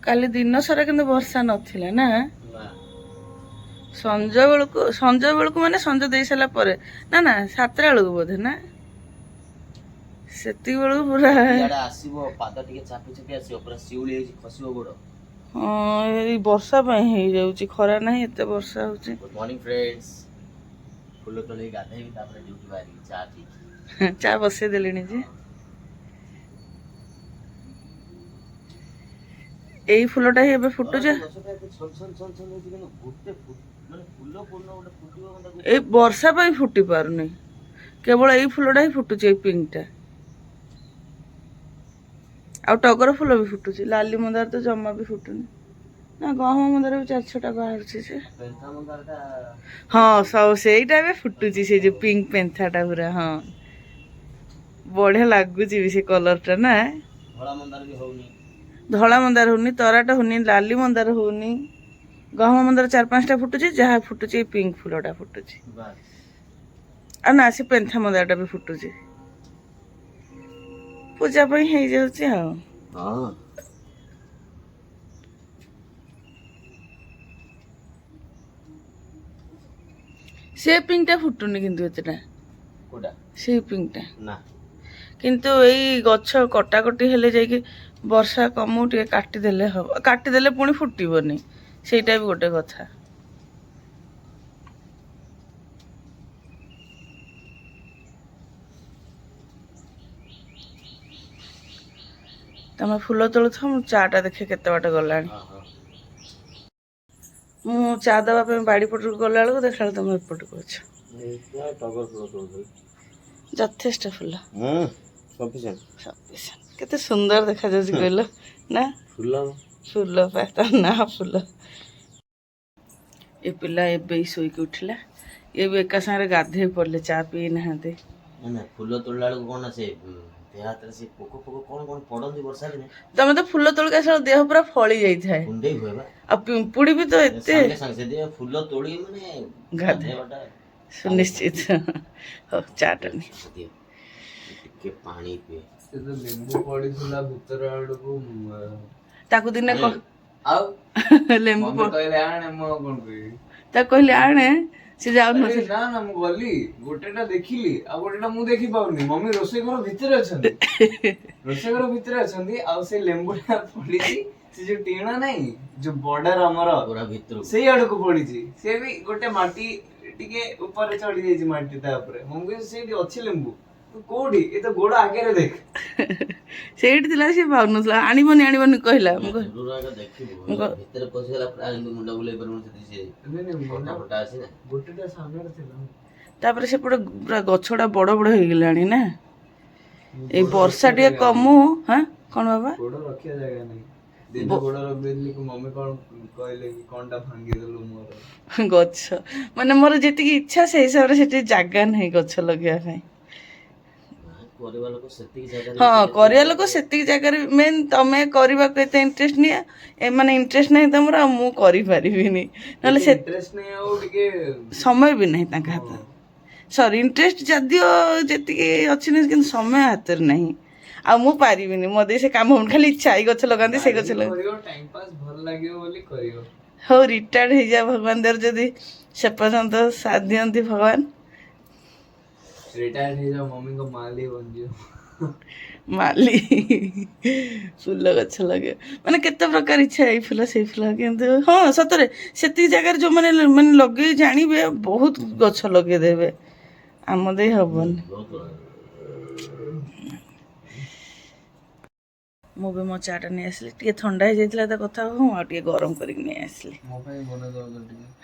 କାଲି ଦିନ ସାରା କିନ୍ତୁ ବର୍ଷା ନଥିଲା ନା ସଞ୍ଜ ବେଳକୁ ମାନେ ସଞ୍ଜ ଦେଇ ସାରିଲା ପରେ ନା ନା 7ଟା ବେଳକୁ ବୋଧେ ନା ସେତିକି ବେଳକୁ ପୁରା ଆସିବ ପାଦ ଟିକେ ଚାପି ଚାପି ଆସିବ ପୁରା ଶିଉଳି ହେଇଛି ଖସିବ ଗୋଡ଼। ହଁ ଏଇ ବର୍ଷା ପାଇଁ ହେଇଯାଉଛି ଖରା ନାହିଁ ଏତେ ବର୍ଷା ହଉଛି। Good morning friends. ଫୁଲ ତୋଳି ଗାଧେଇବି ତାପରେ ଡ୍ୟୁଟି ବାହାରିବି ଚା ପିଇକି। ଚା ବସେଇ ଦେଲିଣି ଯେ ଏଇ ଫୁଲଟା ହିଁ ଏବେ ଫୁଟୁଛି। ଏଇ ବର୍ଷା ପାଇଁ ଫୁଟି ପାରୁନି କେବଳ ଏଇ ଫୁଲଟା ହିଁ ଫୁଟୁଛି ଏଇ ପିଙ୍କଟା। ଆଉ ଟଗର ଫୁଲ ବି ଫୁଟୁଛି ଲାଲି ମନ୍ଦାର ତ ଜମା ବି ଫୁଟୁନି ନା ଗହମ ମନ୍ଦାର ବି 4-6ଟା ବାହାରୁଛି ଯେ ହଁ ସବୁ ସେଇଟା ଏବେ ଫୁଟୁଛି ସେ ଯୋଉ ପିଙ୍କ ପେନ୍ଥାଟା ପୁରା ହଁ ବଢିଆ ଲାଗୁଛି ବି ସେ କଲରଟା ନା। ଧଳା ମନ୍ଦାର ହଉନି ତରାଟ ହଉନି ଲାଲି ମନ୍ଦାର ହଉନି ଗହମ ମନ୍ଦାର 4-5ଟା ଫୁଟୁଛି ଯାହା ଫୁଟୁଛି ଏଇ ପିଙ୍କ ଫୁଲଟା ଫୁଟୁଛି ଆଉ ନା ସେ ପେନ୍ଥା ମନ୍ଦାରଟା ବି ଫୁଟୁଛି ପୂଜା ପାଇଁ ହେଇଯାଉଛି ଆଉ। ସେ ପିଙ୍କଟା ଫୁଟୁନି କିନ୍ତୁ ଏତେଟା ସେଇ ପିଙ୍କଟା ନା କିନ୍ତୁ ଏଇ ଗଛ କଟାକଟି ହେଲେ ଯାଇକି ବର୍ଷା କମୁ ଟିକେ କାଟିଦେଲେ ହବ କାଟିଦେଲେ ପୁଣି ଫୁଟିବନି ସେଇଟା ବି ଗୋଟେ କଥା। ତମେ ଫୁଲ ତୋଳୁଥାଅ ମୁଁ ଚା ଟା ଦେଖେ କେତେ ବାଟ ଗଲାଣି। ମୁଁ ଚା ଦେବା ପାଇଁ ବାଡ଼ି ପଟକୁ ଗଲା ବେଳକୁ ଦେଖିଲା ବେଳକୁ ତମେ ଏପଟକୁ ଅଛ। ଯଥେଷ୍ଟ ଫୁଲ କେତେ ସୁନ୍ଦର ଦେଖାଯାଉଛି କହିଲ ନା ଫୁଲ ପା ତା ନା ଫୁଲ। ଏ ପିଲା ଏବେ ଶୋଇକି ଉଠିଲା ଇଏ ବି ଏକା ସାଙ୍ଗରେ ଗାଧେଇ ପଡିଲେ ଚା ପିଇ ନାହାନ୍ତି। ଫୁଲ ତୋଳିଲା ବେଳକୁ କଣ ସେ ଦେହ ହାତରେ ସେ ପୋକ କଣ ପଡନ୍ତି ବର୍ଷା ଦିନେ। ତମେ ତ ଫୁଲ ତୋଳିକି ଆସିଲା ଦେହ ପୁରା ଫଳି ଯାଇଥାଏ ଆଉ ପିମ୍ପୁଡି ବି ତ ଏତେ ଫୁଲ ତୋଳି ମାନେ ଗାଧେଇବାଟା ସୁନିଶ୍ଚିତ। ହଉ ଚା ଟା ଟିକେ ପାଣି ପିଏ। ସେ ତ ଲେମ୍ବୁ ପଡିଥିଲା ଭିତର ଆଡକୁ ତାକୁ ଦିନେ ଆଉ ଲେମ୍ବୁ କହିଲେ ଆଣେ ମୁଁ ଆଉ କଣ କହିବି ତାକୁ କହିଲେ ଆଣେ ସେ ଯାଉନଥିଲା। ନା ମୁଁ ଗଲି ଗୋଟେଟା ଦେଖିଲି ଆଉ ଗୋଟେଟା ମୁଁ ଦେଖି ପାରୁନି ମମି ରୋଷେଇ ଘର ଭିତରେ ଅଛନ୍ତି ଆଉ ସେ ଲେମ୍ବୁଟା ପଡିଛି ସେ ଯୋଉ ଟିଣ ନାହିଁ ଯୋଉ ବର୍ଡର ଆମର ପୁରା ଭିତରୁ ସେଇ ଆଡକୁ ପଡିଛି ସେ ବି ଗୋଟେ ମାଟି ଟିକେ ଉପରେ ଚଢି ଯାଇଛି ମାଟି ତା ଉପରେ ମୁଁ ସେଇଠି ଅଛି ଲେମ୍ବୁ କୋଉଠି ଏ ତ ଗୋଡ ଆଗରେ ଦେଖ ସେଇଠି ଥିଲା ସେ ପାଉନଥିଲା ଆଣିବନି କହିଲା ତାପରେ ସେପଟେ ପୁରା ଗଛଟା ବଡ ବଡ ହେଇଗଲାଣି ନା ଏଇ ବର୍ଷା ଟିକେ କମୁ। ହଁ କଣ ବାବା ଗୋଡ ରଖିବା ଜାଗା ନାହିଁ ଗୋଡ ରଖିଦେଲି ମମି କଣ କହିଲେ କି କଣଟା ଭାଙ୍ଗିଦେଲୁ ମୋର ଗଛ ମାନେ ମୋର ଯେତିକି ଇଚ୍ଛା ସେଇ ହିସାବରେ ସେଠି ଜାଗା ନାହିଁ ଗଛ ଲଗେଇବା ପାଇଁ। ହଁ କରିବା ଲୋକ ସେତିକି ଜାଗାରେ ମେନ୍ ତମେ କରିବାକୁ ଏତେ ଇଣ୍ଟରେଷ୍ଟ ନିଏ ଏମାନେ ଇଣ୍ଟରେଷ୍ଟ ନାହିଁ ତମର ଆଉ ମୁଁ କରିପାରିବିନି ନହେଲେ ସେ ସମୟ ବି ନାହିଁ ତାଙ୍କ ହାତରେ ସରି ଇଣ୍ଟରେଷ୍ଟ ଯଦିଓ ଯେତିକି ଅଛି ନା କିନ୍ତୁ ସମୟ ହାତରେ ନାହିଁ ଆଉ ମୁଁ ପାରିବିନି ମୋ ଦେଇ ସେ କାମ ଖାଲି ଇଚ୍ଛା ଏଇ ଗଛ ଲଗାନ୍ତି ସେଇ ଗଛ ହଉ ରିଟାୟାର୍ଡ ହେଇଯା ଭଗବାନ ଦେର ଯଦି ସେ ପର୍ଯ୍ୟନ୍ତ ସାଥ ଦିଅନ୍ତି ଭଗବାନ ମାଲି ଫୁଲ ଗଛ ଲଗେଇବ ମାନେ କେତେ ପ୍ରକାର ଇଚ୍ଛା ଏଇ ଫୁଲ ସେଇ ଫୁଲ କିନ୍ତୁ ହଁ ସତରେ ସେତିକି ଜାଗାରେ ଯୋଉମାନେ ମାନେ ଲଗେଇ ଜାଣିବେ ବହୁତ ଗଛ ଲଗେଇଦେବେ ଆମ ଦେଇ ହବନି। ମୁଁ ବି ମୋ ଚା ଟା ନେଇ ଆସିଲି ଟିକେ ଥଣ୍ଡା ହେଇଯାଇଥିଲା ତା କଥା ହଁ ଆଉ ଟିକେ ଗରମ କରିକି ନେଇ ଆସିଲି।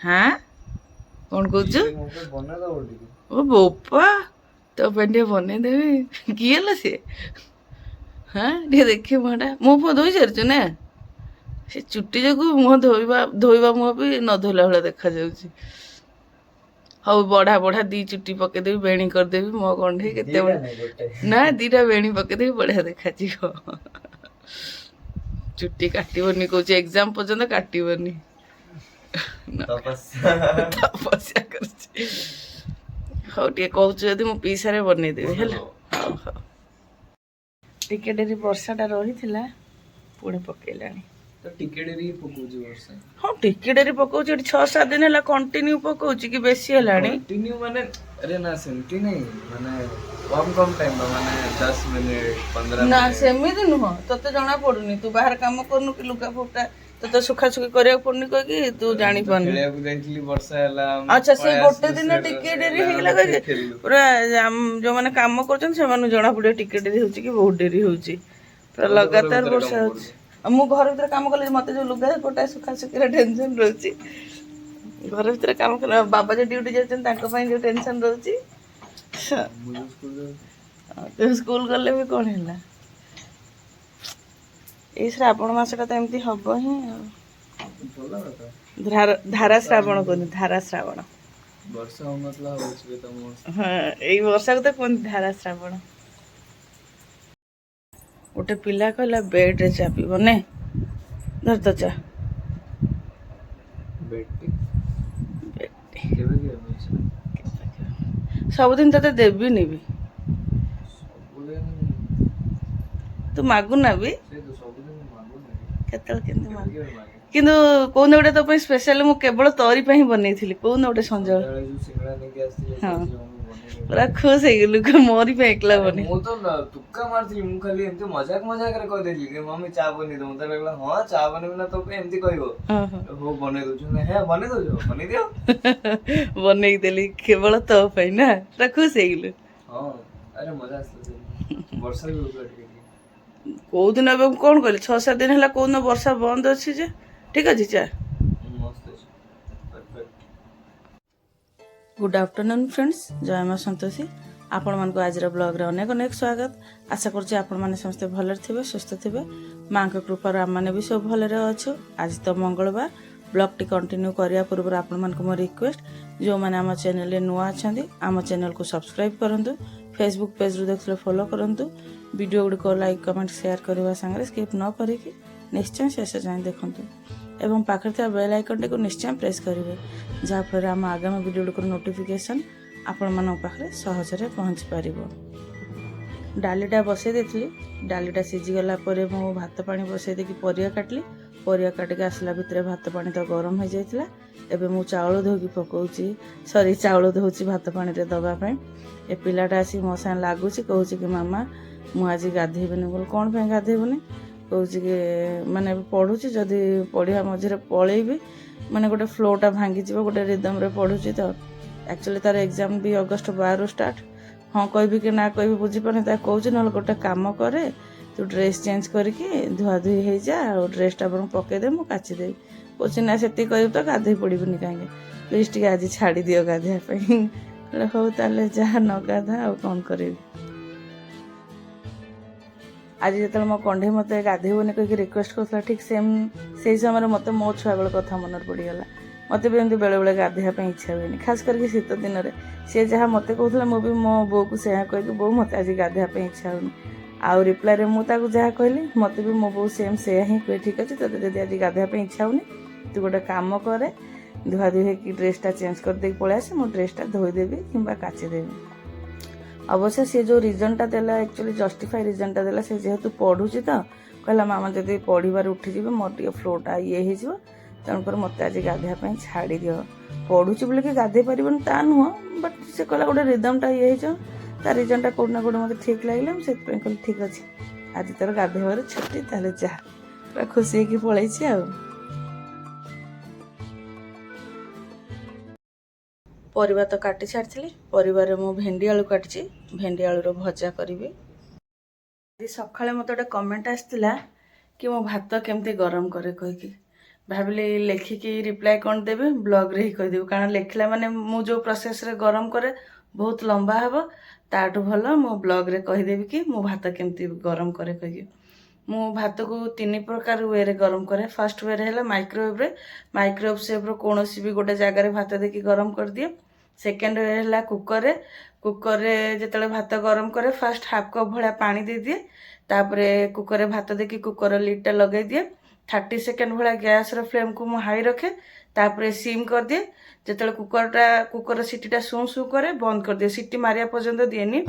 ହଁ କଣ କହୁଛୁ ଓ ବୋପା ତୋ ପାଇଁ ଟିକେ ବନେଇଦେବି କିଏ ହେଲା ସିଏ ହଁ ଟିକେ ଦେଖିବି ମୁହଁଟା ମୋ ପୁଅ ଧୋଇ ସାରିଛୁ ନା ସେ ଚୁଟି ଯୋଗୁ ମୁହଁ ଧୋଇବା ମୁହଁ ବି ନ ଧୋଇଲା ଭଳିଆ ଦେଖାଯାଉଛି। ହଉ ବଢା 2 ଚୁଟି ପକେଇଦେବି ବେଣୀ କରିଦେବି ମୋ କଣ୍ଢେଇ କେତେ ନା 2ଟା ବେଣୀ ପକେଇଦେବି ବଢିଆ ଦେଖାଯିବ। ଚୁଟି କାଟିବନି କହୁଛି ଏକ୍ଜାମ ପର୍ଯ୍ୟନ୍ତ କାଟିବନି ତପସ୍ୟା କରୁଛି। ହଉ ଟିକେ କହୁଛୁ ଯଦି ମୁଁ ପିଇସାରେ ବନେଇଦେବି ହେଲା। ହଉ ଟିକେ ଡେରି ବର୍ଷାଟା ରହିଥିଲା ପୁଣି ପକେଇଲାଣି। ତ ଟିକେ ଡେରି ପକଉଛି ବର୍ଷା। ହଁ ଟିକେ ଡେରି ପକଉଛି, ଏଠି 6-7 ଦିନ ହେଲା କଣ୍ଟିନ୍ୟୁ ପକଉଛି କି ବେଶୀ ହେଲାଣି? କଣ୍ଟିନ୍ୟୁ ମାନେ ଆରେ ନା ସେମିତି ନାହିଁ, ମାନେ କମ ଟାଇମ ମାନେ 10 ମିନିଟ 15 ନା ମିନିଟ। ସେମିତି ନୁହଁ, ତତେ ଜଣା ପଡୁନି? ତୁ ବାହାରେ କାମ କରୁନୁ କି ଲୁଗା ଫୁଟା ତତେ ସୁଖାସୁଖି କରିବାକୁ ପଡୁନି କହିକି ତୁ ଜାଣିପାରୁନି। ଖେଳିବାକୁ ଯାଇଥିଲି ବର୍ଷା ହେଲା। ଆଚ୍ଛା ସେଇ ଗୋଟେ ଦିନ ଟିକେ ଡେରି ହେଇଗଲା କହିକି ପୁରା ଯୋଉମାନେ କାମ କରୁଛନ୍ତି ସେମାନଙ୍କୁ ଜଣା ପଡିବ ଟିକେ ଡେରି ହଉଛି କି ବହୁତ ଡେରି ହଉଛି। ପୁରା ଲଗାତାର ବର୍ଷା ହଉଛି। ଆଉ ମୁଁ ଘର ଭିତରେ କାମ କଲେ ମତେ ଯୋଉ ଲୁଗା ପଟା ସୁଖାସୁଖିର ଟେନସନ ରହୁଛି, ଘର ଭିତରେ କାମ କଲେ ବାବା ଯୋଉ ଡ୍ୟୁଟି ଯାଉଛନ୍ତି ତାଙ୍କ ପାଇଁ ଯୋଉ ଟେନସନ ରହୁଛି। ତୁ ସ୍କୁଲ ଗଲେ ବି କଣ ହେଲା, ଏଇ ଶ୍ରାବଣ ମାସଟା ତ ଏମିତି ହବ ହିଁ ଆଉ। ଧାରା ଶ୍ରାବଣ କୁହନ୍ତି, ଧାରା ଶ୍ରାବଣ। ବର୍ଷା ହଉନଥିଲା ହଉଛି ବି ତମ। ହଁ ଏଇ ବର୍ଷାକୁ ତ କୁହନ୍ତି ଧାରା ଶ୍ରାବଣ। ଗୋଟେ ପିଲା କହିଲା ବେଡରେ ଚା ପିଇବ ନେ, ଧର ତ ଚା। ସବୁଦିନ ତତେ ଦେବିନି ବି, ତୁ ମାଗୁନା ବି, କେତେବେଳେ କେମିତି ମାଗୁ। କିନ୍ତୁ କୋଉଦିନ ଗୋଟେ ତୋ ପାଇଁ ସ୍ପେଶାଲ ମୁଁ କେବଳ ତୋରି ପାଇଁ ବନେଇଥିଲି, କୋଉଦିନ ଗୋଟେ ସଞ୍ଜବେଳେ। ହଁ ପୁରା ଖୁସି ହେଇଗଲୁ ମୋରି ପାଇଁ ଏକଲା ବନେଇ। ମୁଁ ତ ତୁକ୍କା ମାରିଥିଲି, ମୁଁ ଖାଲି ଏମିତି ମଜାକରେ କହିଦେଲି କି ମମି ଚା ବନେଇ ଦବ। ମତେ ଲାଗିଲା ହଁ ଚା ବନେଇବି ନା ତୋ ପାଇଁ ଏମିତି କହିବ। ହଉ ବନେଇ ଦଉଛୁ, ହେ ବନେଇ ଦଉଛୁ ବନେଇ ଦିଅ। ବନେଇଦେଲି କେବଳ ତୋ ପାଇଁ ନା, ପୁରା ଖୁସି ହେଇଗଲୁ। ହଁ ଆରେ ମଜା ଆସିଲା, ବର୍ଷା ବି ହଉଥିଲା ଟିକେ ଟିକେ। କୋଉଦିନ ଏବେ ମୁଁ କଣ କହିଲି 6-7 ଦିନ ହେଲା କୋଉଦିନ ବର୍ଷା ବନ୍ଦ ଅଛି ଯେ? ଠିକ ଅଛି ଚା। ମସ୍ତ ଅଛି, ପରଫେକ୍ଟ। ଗୁଡ୍ ଆଫ୍ଟରନୁନ୍ ଫ୍ରେଣ୍ଡସ୍, ଜୟ ମା ସନ୍ତୋଷୀ। ଆପଣମାନଙ୍କୁ ଆଜିର ବ୍ଲଗ୍ରେ ଅନେକ ଅନେକ ସ୍ୱାଗତ। ଆଶା କରୁଛି ଆପଣମାନେ ସମସ୍ତେ ଭଲରେ ଥିବେ, ସୁସ୍ଥ ଥିବେ। ମାଙ୍କ କୃପାରୁ ଆମମାନେ ବି ସବୁ ଭଲରେ ଅଛୁ। ଆଜି ତ ମଙ୍ଗଳବାର। ବ୍ଲଗ୍ଟି କଣ୍ଟିନ୍ୟୁ କରିବା ପୂର୍ବରୁ ଆପଣମାନଙ୍କୁ ମୋ ରିକ୍ୱେଷ୍ଟ, ଯେଉଁମାନେ ଆମ ଚ୍ୟାନେଲରେ ନୂଆ ଅଛନ୍ତି ଆମ ଚ୍ୟାନେଲକୁ ସବସ୍କ୍ରାଇବ୍ କରନ୍ତୁ, ଫେସବୁକ୍ ପେଜ୍ରୁ ଦେଖିଲେ ଫଲୋ କରନ୍ତୁ, ଭିଡ଼ିଓ ଗୁଡ଼ିକ ଲାଇକ୍ କମେଣ୍ଟ ସେୟାର କରିବା ସାଙ୍ଗରେ ସ୍କିପ୍ ନ କରିକି ନିଶ୍ଚୟ ଶେଷ ଯାଏଁ ଦେଖନ୍ତୁ ଏବଂ ପାଖରେ ଥିବା ବେଲ୍ ଆଇକନ୍ଟିକୁ ନିଶ୍ଚୟ ପ୍ରେସ୍ କରିବେ, ଯାହାଫଳରେ ଆମ ଆଗାମୀ ଭିଡ଼ିଓ ଗୁଡ଼ିକର ନୋଟିଫିକେସନ୍ ଆପଣମାନଙ୍କ ପାଖରେ ସହଜରେ ପହଞ୍ଚି ପାରିବ। ଡାଲିଟା ବସାଇ ଦେଇଥିଲି, ଡାଲିଟା ସିଝିଗଲା ପରେ ମୁଁ ଭାତ ପାଣି ବସାଇ ଦେଇକି ପରିବା କାଟିଲି। ପରିବା କାଟିକି ଆସିଲା ଭିତରେ ଭାତ ପାଣି ତ ଗରମ ହେଇଯାଇଥିଲା। ଏବେ ମୁଁ ଚାଉଳ ଧୋଇକି ପକାଉଛି, ଚାଉଳ ଧୋଉଛି ଭାତ ପାଣିରେ ଦେବା ପାଇଁ। ଏ ପିଲାଟା ଆସିକି ମୋ ସାଙ୍ଗେ ଲାଗୁଛି, କହୁଛି କି ମାମା ମୁଁ ଆଜି ଗାଧେଇବିନି। ବୋଲି କ'ଣ ପାଇଁ ଗାଧେଇବୁନି? କହୁଛି କି ମାନେ ପଢ଼ୁଛି, ଯଦି ପଢ଼ିବା ମଝିରେ ପଳେଇବି ମାନେ ଗୋଟେ ଫ୍ଲୋଟା ଭାଙ୍ଗିଯିବ, ଗୋଟେ ରିଦମ୍ରେ ପଢ଼ୁଛି ତ। ଆକ୍ଚୁଆଲି ତାର ଏକ୍ଜାମ ବି ଅଗଷ୍ଟ 12ରୁ ଷ୍ଟାର୍ଟ। ହଁ କହିବି କି ନା କହିବି ବୁଝିପାରୁନି, ତାକୁ କହୁଛି ନହେଲେ ଗୋଟେ କାମ କରେ ତୁ ଡ୍ରେସ୍ ଚେଞ୍ଜ କରିକି ଧୁଆଧୁଇ ହେଇଯା, ଆଉ ଡ୍ରେସ୍ଟା ବରଂ ପକେଇଦେ ମୁଁ କାଚିଦେବି। କହୁଛି ନା ସେତିକି କହିବୁ ତ ଗାଧେଇ ପଡ଼ିବୁନି କାହିଁକି, ପ୍ଲିଜ୍ ଟିକେ ଆଜି ଛାଡ଼ିଦିଅ ଗାଧେଇବା ପାଇଁ। ହଉ ତାହେଲେ ଯାହା ନ ଗାଧା ଆଉ କ'ଣ କରିବି। ଆଜି ଯେତେବେଳେ ମୋ କଣ୍ଢେଇ ମୋତେ ଗାଧେଇବନି କହିକି ରିକ୍ୱେଷ୍ଟ କରୁଥିଲା, ଠିକ୍ ସେଇ ସମୟରେ ମୋତେ ମୋ ଛୁଆବେଳ କଥା ମନରେ ପଡ଼ିଗଲା। ମୋତେ ବି ଏମିତି ବେଳେବେଳେ ଗାଧେଇବା ପାଇଁ ଇଚ୍ଛା ହୁଏନି, ଖାସ୍ କରିକି ଶୀତ ଦିନରେ। ସିଏ ଯାହା ମୋତେ କହୁଥିଲା ମୁଁ ବି ମୋ ବୋଉକୁ ସେୟା କହିକି, ବୋଉ ମୋତେ ଆଜି ଗାଧେଇବା ପାଇଁ ଇଚ୍ଛା ହେଉନି। ଆଉ ରିପ୍ଲାଇରେ ମୁଁ ତାକୁ ଯାହା କହିଲି, ମୋତେ ବି ମୋ ବୋଉ ସେୟା ହିଁ କୁହେ, ଠିକ୍ ଅଛି ତୋତେ ଯଦି ଆଜି ଗାଧେଇବା ପାଇଁ ଇଚ୍ଛା ହେଉନି ତୁ ଗୋଟେ କାମ କରେ, ଧୁଆଧୁଇ ହେଇକି ଡ୍ରେସ୍ଟା ଚେଞ୍ଜ କରିଦେଇକି ପଳେଇ ଆସେ, ମୁଁ ଡ୍ରେସ୍ଟା ଧୋଇଦେବି କିମ୍ବା କାଚିଦେବି। ଅବଶ୍ୟ ସିଏ ଯେଉଁ ରିଜନ୍ଟା ଦେଲା, ଆକ୍ଚୁଆଲି ଜଷ୍ଟିଫାଇ ରିଜନ୍ଟା ଦେଲା, ସେ ଯେହେତୁ ପଢ଼ୁଛି ତ କହିଲା ମାମା ଯଦି ପଢ଼ିବାରେ ଉଠିଯିବ ମୋର ଟିକେ ଫ୍ଲୋଟା ହେଇଯିବ, ତେଣୁକରି ମୋତେ ଆଜି ଗାଧେଇବା ପାଇଁ ଛାଡ଼ିଦିଅ। ପଢ଼ୁଛି ବୋଲିକି ଗାଧେଇ ପାରିବନି ତା ନୁହଁ, ବଟ୍ ସେ କହିଲା ଗୋଟେ ରିଦମ୍ଟା ହେଇଯିବ, ତା ରିଜନ୍ଟା କେଉଁଠି ନା କେଉଁଠି ମୋତେ ଠିକ୍ ଲାଗିଲା। ମୁଁ ସେଥିପାଇଁ କହିଲି ଠିକ୍ ଅଛି ଆଜି ତୋର ଗାଧେଇବାର ଛୁଟି, ତାହେଲେ ଯାହା। ପୁରା ଖୁସି ହେଇକି ପଳେଇଛି ଆଉ। ପରିବା ତ କାଟି ଛାଡ଼ିଥିଲି, ପରିବାରେ ମୁଁ ଭେଣ୍ଡି ଆଳୁ କାଟିଛି, ଭେଣ୍ଡି ଆଳୁର ଭଜା କରିବି। ଆଜି ସକାଳେ ମୋତେ ଗୋଟେ କମେଣ୍ଟ ଆସିଥିଲା କି ମୁଁ ଭାତ କେମିତି ଗରମ କରେ କହିକି। ଭାବିଲି ଲେଖିକି ରିପ୍ଲାଏ କ'ଣ ଦେବି, ବ୍ଲଗ୍ରେ ହିଁ କହିଦେବି, କାରଣ ଲେଖିଲା ମାନେ ମୁଁ ଯେଉଁ ପ୍ରୋସେସ୍ରେ ଗରମ କରେ ବହୁତ ଲମ୍ବା ହେବ, ତାଠୁ ଭଲ ମୁଁ ବ୍ଲଗ୍ରେ କହିଦେବି କି ମୁଁ ଭାତ କେମିତି ଗରମ କରେ କହିକି। ମୁଁ ଭାତକୁ 3 ପ୍ରକାର ୱେରେ ଗରମ କରେ। ଫାର୍ଷ୍ଟ ୱେରେ ହେଲା ମାଇକ୍ରୋୱେଭ୍ ସେଭ୍ର କୌଣସି ବି ଗୋଟେ ଜାଗାରେ ଭାତ ଦେଇକି ଗରମ କରିଦିଏ। ସେକେଣ୍ଡ ୱେ ହେଲା କୁକରରେ ଯେତେବେଳେ ଭାତ ଗରମ କରେ ଫାର୍ଷ୍ଟ ହାଫ୍ କପ୍ ଭଳିଆ ପାଣି ଦେଇଦିଏ, ତାପରେ କୁକରରେ ଭାତ ଦେଇକି କୁକର ଲିଡ୍ଟା ଲଗାଇ ଦିଏ। 30 ସେକେଣ୍ଡ ଭଳିଆ ଗ୍ୟାସ୍ର ଫ୍ଲେମ୍କୁ ମୁଁ ହାଇ ରଖେ, ତାପରେ ସିମ୍ କରିଦିଏ। ଯେତେବେଳେ କୁକର ସିଟିଟା ସୁଁ ସୁଁ କରେ ବନ୍ଦ କରିଦିଏ, ସିଟି ମାରିବା ପର୍ଯ୍ୟନ୍ତ ଦିଏନି।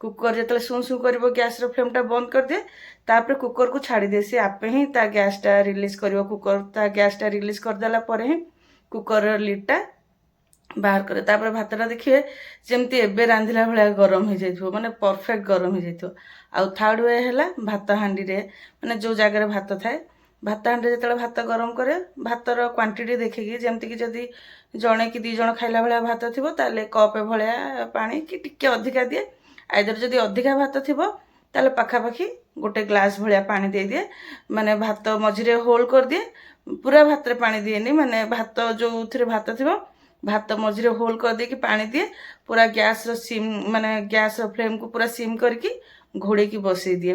कुकर जो शू शू कर गैस फ्लेमटा बंद कर दिए तापर कुकर को छाड़ी दिए सी आपे ही ता गैसटा रिलीज कर कुकर ता गैसटा रिलीज करदेला ही कुकर लिडटा बाहर करे तापर भातटा देखिए जमती एबे रांधिला भाया गरम हो जाइथिबो माने परफेक्ट गरम हो जाइथिबो। आउ थर्ड वे है भात हांडी रे माने जो जगह भात थाए भात हांडी जो भात गरम करे भातर क्वांटिटी देखिकी जमती कि जदि जड़े कि 2 जण खाइला भाया भात थिबो ताले कपे भाया पानी कि टिके अधिका दिए आइदर जदि अधिका भात थिबो ताले पाखापाखि गोटे ग्लास भाया पानी दे दिए माने भात मझिरे होल कर दिए पूरा भात रे पानी दिएनी माने भात जो थरे भात थिबो भात मझिरे होल कर दे कि पानी दिए पूरा गैस रो सिम माने गैस रो फ्लेम को पूरा सिम करके घोड़े की बसई दिए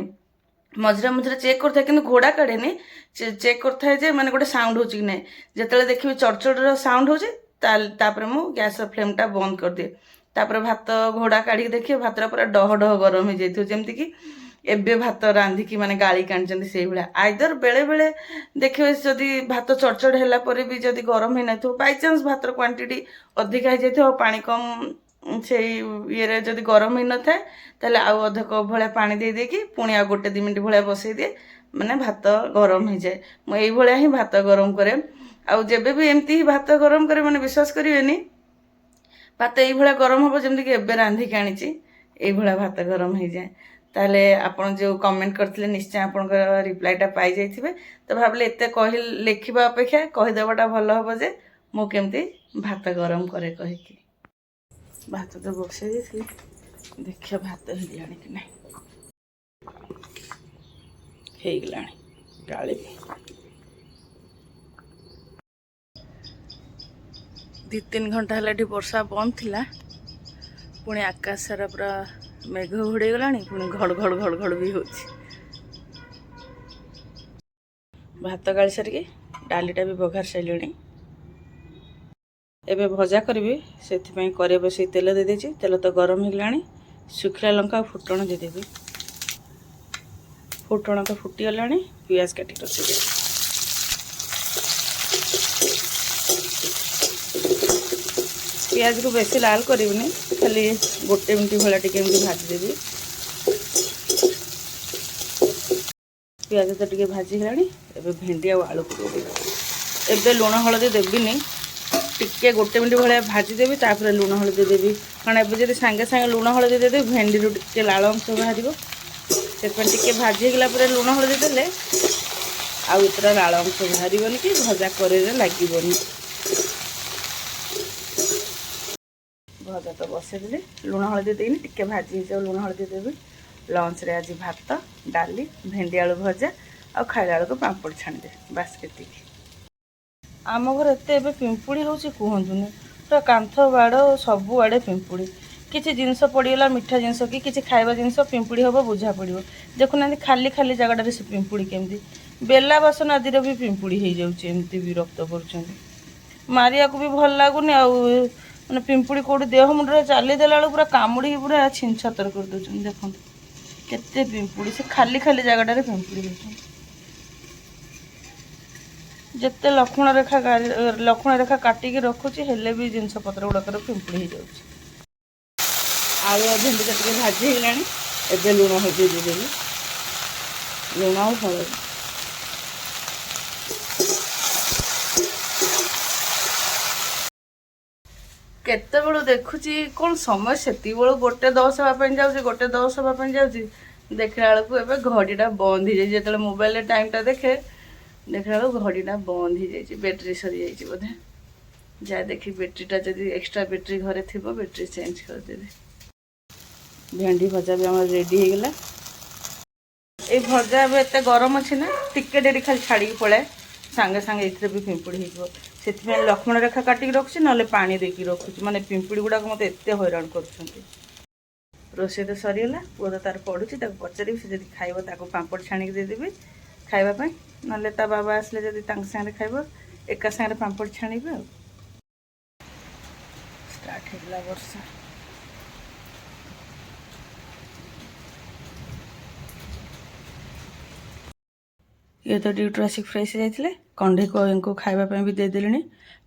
मझिरे मझिरे चेक करता है कि घोड़ा काढ़ेनी चेक करता है जे माने गोटे साउंड हो कि नहीं जिते देखिए चड़चड़ साउंड हो तापर मु गैस रो फ्लेमटा बंद कर दिए तापर भात घोड़ा काढ़ी देखिए भात पूरा डह डह गरम हो जाइए जमती कि एबे भात रांधिकी माने गाड़ी काढ़ी से भाया आइदर बेले बेले देखिए जदि भात चड़चड़ है भी जदि गरम ही ना बाई चान्स भातर क्वांटिटी अधिका हो जाए पानी कम से ये जदि गरम ही न थाए ताले आउ अध कप भाया पानी दे देकी पुणी आ गोटे 2 मिनट भाया बसई दिए माने भात गरम हो जाए मुझे भाया ही भात गरम करे आउ जेबे भी एमती ही भात गरम करे माने विश्वास करिवेनी भात ये भाया गरम हम जमती कि एबे रांधिकी आनी ये भात गरम हो जाए ताले आपन जो कमेंट करथिले निश्चय आपन रिप्लाईटा पाई जाइथिबे तो भाबले एते कहि लेखिबा अपेक्षा कहि देबाटा भलो हबो जे मु केमती भात गरम करे कहि कि भात तो बक्से देथि देखिया भात हिलाणी कि नहीं हे गलाणी गाली 2-3 घंटा हलाठी वर्षा बंद थिला पुणी आकाश सारा पूरा मेघ घोड़े गलानी पुणी घड़ घड़ घड़ घड़ भी होची भात गाड़ी सारिकी डालीटा भी बघार सारे एबे भजा करी से करे बसई तेल दे देछि तेल तो गरम होगलानी सुखला लंका फुटण देदेवी फुटण तो फुटीगलानी पियाज काटी रखी पियाज को बेसी लाल करिवनी खाली गोटे मिनट भाया टिके भाजीदेवी पियाज तो टिके भाजी है भेंडी आलू को एबे लुण हलदी देविनी टिके गोटे मिनट भाया भाजीदेवी तापर लुण हलदी देवी कारण एबे जब सांगे सांगे लुण हलदी देदेवी भेंडी रू टिके लाल अंश बाहर से टिके भाजी गला लुण हलदी देले आउ इतना लाल अंश बाहर कि भजा करे लगे भजा तो बसईदेली लुण हलदी देनी टिके भाजी हो लुण हलदी देवी लंच रे आज भात डाली भेंडी आलू भजा आ खाइला बेलू पापड़ छाणीदे बास केती आम घर एते पिंपुड़ी होची कहतुनि पूरा कांथ बाड़ सबु आड़े पिंपुड़ी किसी जिनस पड़गला मिठा जिनस कि किसी खाଇବା जिनस पिंपुड़ी हम बुझा पड़ो देखुना खाली खाली जगह से पिंपुड़ी केमती बेला बासन आदि भी पिंपुड़ी हो जाऊँगी एमती विरक्त कर मारिया को भी भल लगुनि मैंने पिंपुड़ी कौटी देह मुंडे चलीदेला बेलू पूरा कामुड़ी पूरा छिन छतर कर दौरान देखो केते पिंपुड़ी से खाली खाली जगह पिंपुड़ी होती जिते लक्ष्मण रेखा काटिकी रखुची हेले भी जिनस पत्र गुड़ाकर पिंपुड़ी हो जाऊँगी आलू भेंडी टे भाजी होगा एबे लुण हलदी देदेवी लुण और हलदी केते बेलू देखुची कौन समय से गोटे 10 हाँपाई जाऊँगी गोटे 10 हाँपाई जाऊँगी देखला बेलू एबे घड़ीटा बंद हो जाए जो मोबाइल टाइमटा देखे देखला बेलू घड़ीटा बंद हो जाए बैटेरी सरी जाइए बोधे जाए देखी बैटेरीटा जब एक्सट्रा बैटेरी घरे थी बैटेरी चेंज करदेवी भेंडी भजा भी आम रेडी हो गला ये भजा भी एत गरम अच्छे ना टिके डेरी खाली छाड़ी पलाए सांगे सांगे ये भी पिंपुड़ी हो से लक्ष्मण रेखा काटिकी रखुची ना पानी देकी रखुची माने पिंपुड़ी गुड़ाक मत एत हैरान कर रोषे तो सरीगला पुआ तो तार पढ़ुची पचारि से जब खाइब ताको पापड़ छाणिकी देदेवी खाइबापी ना ता बाबा आसले जब सागे खाइब एका सागे पापड़ छाणीबे स्टार्ट होगा वर्षा ये तो ड्यूटी आसिक फ्रेश जाते कंढे को इनको खावाई भी देदेली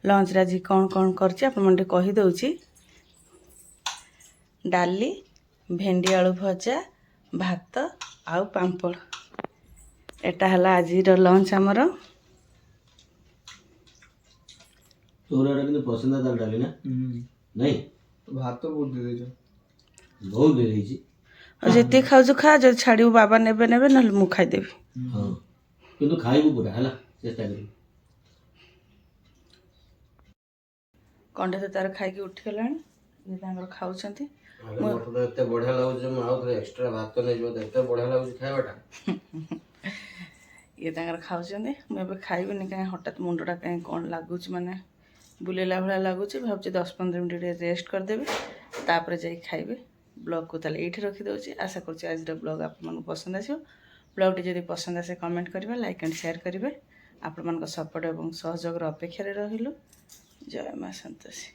लंच आज कौन कौन करदे डाली ଭେଣ୍ଡି ଆଳୁ ଭଜା, ଭାତ ଆଉ ପାମ୍ପଡ଼। ଏଟା ହେଲା ଆଜିର ଲଞ୍ଚ ଆମର। ତୋର ଏଟା କିନ୍ତୁ ପସନ୍ଦ ତାର ଡାଲି ନା ନାଇଁ ଭାତ ବହୁତ ଦେଇଦେଇଛ। ବହୁତ ଦେଇ ଦେଇଛି। ଆଉ ଯେତିକି ଖାଉଛୁ ଖା, ଯଦି ଛାଡ଼ିବୁ ବାବା ନେବେ ନହେଲେ ମୁଁ ଖାଇଦେବି। ହଁ କିନ୍ତୁ ଖାଇବୁ ପୁରା ହେଲା, ଚେଷ୍ଟା କରିବୁ। କଣ୍ଢେ ତ ତାର ଖାଇକି ଉଠିଗଲାଣି, ଇଏ ତାଙ୍କର ଖାଉଛନ୍ତି। ମତେ ତ ଏତେ ବଢିଆ ଲାଗୁଛି, ମୁଁ ଆଉ ଥରେ ଏକ୍ସଟ୍ରା ଭାତ ନେଇଯିବ, ଏତେ ବଢିଆ ଲାଗୁଛି ଖାଇବାଟା। ଇଏ ତାଙ୍କର ଖାଉଛନ୍ତି, ମୁଁ ଏବେ ଖାଇବିନି। କାହିଁ ହଠାତ୍ ମୁଣ୍ଡଟା କାହିଁ କ'ଣ ଲାଗୁଛି, ମାନେ ବୁଲେଇଲା ଭଳିଆ ଲାଗୁଛି। ଭାବୁଛି 10-15 ମିନିଟ୍ ଟିକେ ରେଷ୍ଟ କରିଦେବି, ତାପରେ ଯାଇ ଖାଇବି। ବ୍ଲଗ୍କୁ ତାହେଲେ ଏଇଠି ରଖିଦେଉଛି। ଆଶା କରୁଛି ଆଜିର ବ୍ଲଗ୍ ଆପଣମାନଙ୍କୁ ପସନ୍ଦ ଆସିବ। ବ୍ଲଗ୍ଟି ଯଦି ପସନ୍ଦ ଆସେ କମେଣ୍ଟ କରିବେ, ଲାଇକ୍ ଆଣ୍ଡ ସେୟାର କରିବେ। ଆପଣମାନଙ୍କ ସପୋର୍ଟ ଏବଂ ସହଯୋଗର ଅପେକ୍ଷାରେ ରହିଲୁ। ଜୟ ମା ସନ୍ତୋଷୀ।